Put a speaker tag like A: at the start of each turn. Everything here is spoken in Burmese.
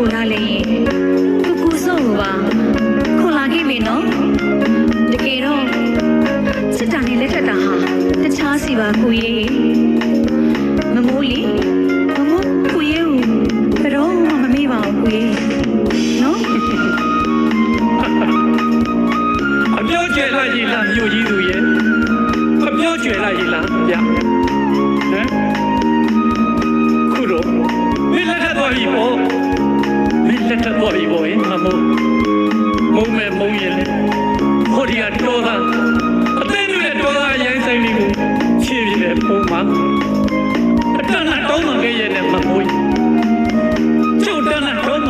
A: ကိုလာလေကူကူစောပါခေါ်လာခဲ့ပြီနော်တကယ်တော့စစ်တာနဲ့လက်ထက်တာဟာတခြားစီပါကိုရေးမမိုးလီမမိုးကိုရေးကိုဘယ်တော့မှမမေ့ပါဘူးကိုရေးနော်
B: အပြောကျဲလိုက်ရလားမြို့ကြီးသူရဲ့အပြောကျဲလိုက်ရလားဗျဟမ်ခုတော့မင်းလက်ထက်သွားပြီပေါ့မင်းလက်ထက်သွားပြီပေါ့မမိုးမုံမဲမုံရင်လေဟောဒီကတော့သားအသိဉာဏ်နဲ့တော့သားရိုင်းဆိုင်လေးကိုဖြည့်ပြတယ်ပုံမှာအတန်းနဲ့တောင်းမှခဲ့ရတဲ့မမိုး